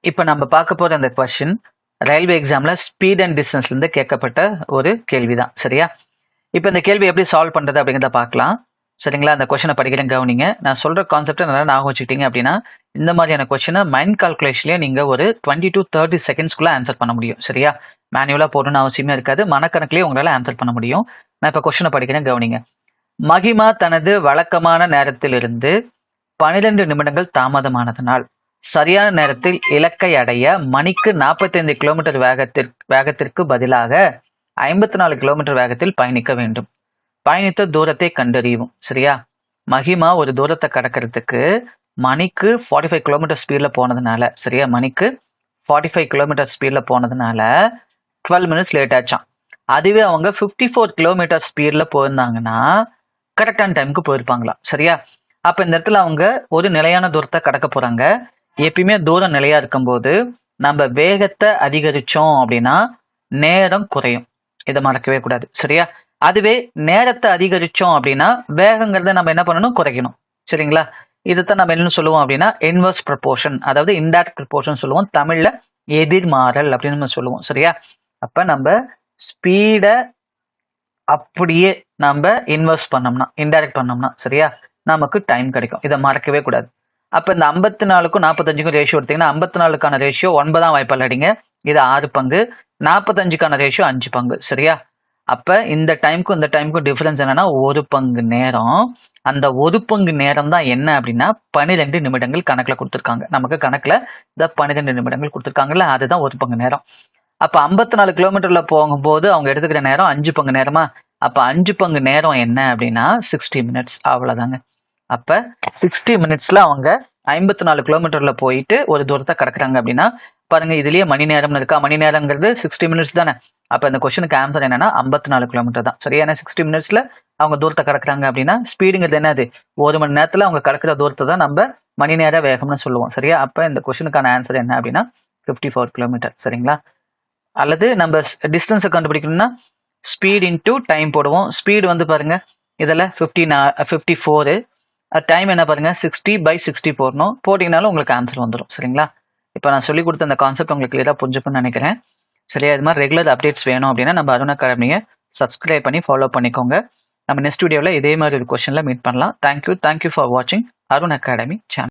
இப்போ நம்ம பார்க்க போற அந்த கொஸ்டின் ரயில்வே எக்ஸாம்ல ஸ்பீட் அண்ட் டிஸ்டன்ஸ்ல இருந்து கேட்கப்பட்ட ஒரு கேள்விதான். சரியா? இப்போ இந்த கேள்வி எப்படி சால்வ் பண்றது அப்படிங்கிறத பார்க்கலாம். சரிங்களா? அந்த கொஸ்டினை படிக்கிறேன் கவனிங்க. நான் சொல்ற கான்செப்டை நல்லா ஞாபகம் வச்சுக்கிட்டீங்க அப்படின்னா இந்த மாதிரியான கொஸ்டினை மைண்ட் கால்குலேஷன்லேயே நீங்க ஒரு 20 to 30 செகண்ட்ஸ்க்குள்ள ஆன்சர் பண்ண முடியும். சரியா? மேனுவலா போடணும்னு அவசியமே இருக்காது. மனக்கணக்கிலேயே உங்களால ஆன்சர் பண்ண முடியும். நான் இப்போ கொஸ்டினை படிக்கிறேன் கவனிங்க. மகிமா தனது வழக்கமான நேரத்திலிருந்து 12 நிமிடங்கள் தாமதமானதனால் சரியான நேரத்தில் இலக்கை அடைய மணிக்கு 45 கிலோமீட்டர் வேகத்திற்கு பதிலாக 54 கிலோமீட்டர் வேகத்தில் பயணிக்க வேண்டும். பயணித்த தூரத்தை கண்டறியும். சரியா? மகிமா ஒரு தூரத்தை கடக்கிறதுக்கு மணிக்கு 45 கிலோமீட்டர் ஸ்பீட்ல போனதுனால, சரியா, மணிக்கு 45 கிலோமீட்டர் ஸ்பீட்ல போனதுனால 12 மினிட்ஸ் லேட் ஆச்சான். அதுவே அவங்க 54 கிலோமீட்டர் ஸ்பீட்ல போயிருந்தாங்கன்னா கரெக்டான டைமுக்கு போயிருப்பாங்களா. சரியா? அப்ப இந்த இடத்துல அவங்க ஒரு நிலையான தூரத்தை கடக்க போறாங்க. எப்பயுமே தூரம் நிலையா இருக்கும்போது நம்ம வேகத்தை அதிகரிச்சோம் அப்படின்னா நேரம் குறையும். இதை மறக்கவே கூடாது. சரியா? அதுவே நேரத்தை அதிகரிச்சோம் அப்படின்னா வேகங்கிறத நம்ம என்ன பண்ணணும், குறைக்கணும். சரிங்களா? இதைத்தான் நம்ம என்ன சொல்லுவோம் அப்படின்னா இன்வர்ஸ் ப்ரொபோர்ஷன், அதாவது இன்டைரக்ட் ப்ரொபோர்ஷன் சொல்லுவோம். தமிழ்ல எதிர்மாறல் அப்படின்னு நம்ம சொல்லுவோம். சரியா? அப்ப நம்ம ஸ்பீடை அப்படியே நம்ம இன்வெஸ்ட் பண்ணோம்னா, இன்டைரக்ட் பண்ணோம்னா, சரியா, நமக்கு டைம் கிடைக்கும். இதை மறக்கவே கூடாது. அப்ப இந்த 54க்கும் 45க்கும் ரேஷியோ எடுத்தீங்கன்னா 54க்கான ரேஷியோ 9 வாய்ப்பால் அடிங்க. இது 6 பங்கு. 45க்கான ரேஷியோ 5 பங்கு. சரியா? அப்ப இந்த டைமுக்கும் இந்த டைமுக்கும் டிஃபரன்ஸ் என்னன்னா 1 பங்கு நேரம். அந்த 1 பங்கு நேரம் தான் என்ன அப்படின்னா 12 நிமிடங்கள் கணக்குல கொடுத்துருக்காங்க. நமக்கு கணக்குல இந்த 12 நிமிடங்கள் கொடுத்துருக்காங்கல்ல, அதுதான் 1 பங்கு நேரம். அப்ப 54 கிலோமீட்டர்ல போகும்போது அவங்க எடுத்துக்கிற நேரம் 5 பங்கு நேரமா. அப்ப 5 பங்கு நேரம் என்ன அப்படின்னா 60 மினிட்ஸ். அவ்வளவுதாங்க. அப்ப 60 மினிட்ஸ்ல அவங்க 54 கிலோமீட்டர்ல போயிட்டு ஒரு தூரத்தை கடக்குறாங்க அப்படின்னா பாருங்க, இதுலயே மணி நேரம்னு இருக்கா. மணி நேரங்கிறது 60 மினிட்ஸ் தானே. அப்ப இந்த கொஸ்டினுக்கு ஆன்சர் என்னன்னா 54 கிலோமீட்டர் தான். சரியா? ஏன்னா 60 மினிட்ஸ்ல அவங்க தூரத்தை கடக்குறாங்க அப்படின்னா ஸ்பீடுங்கிறது என்னது, 1 மணி நேரத்துல அவங்க கடக்கிற தூரத்தை தான் நம்ம மணி நேர வேகம்னு சொல்லுவோம். சரியா? அப்ப இந்த கொஸ்டினுக்கான ஆன்சர் என்ன அப்படின்னா 54 கிலோமீட்டர். சரிங்களா? அல்லது நம்ம டிஸ்டன்ஸை கண்டுபிடிக்கணும்னா ஸ்பீட் இன்டூ டைம் போடுவோம். ஸ்பீடு வந்து பாருங்க இதில் 54, டைம் என்ன பாருங்க 60/60 போடணும். போட்டிங்கனாலும் உங்களுக்கு ஆன்சர் வந்துடும். சரிங்களா? இப்போ நான் சொல்லி கொடுத்த அந்த கான்செப்ட் உங்களுக்கு கிளியராக புரிஞ்சுக்குன்னு நினைக்கிறேன். சரியா? இது மாதிரி ரெகுலர் அப்டேட்ஸ் வேணும் அப்படின்னா நம்ம அருண் அகாடமியை சப்ஸ்கிரைப் பண்ணி ஃபாலோ பண்ணிக்கோங்க. நம்ம நெக்ஸ்ட் வீடியோவில் இதே மாதிரி ஒரு கொஸ்டினில் மீட் பண்ணலாம். தேங்க்யூ ஃபார் வாட்சிங் அருண் அகாடமி சேனல்.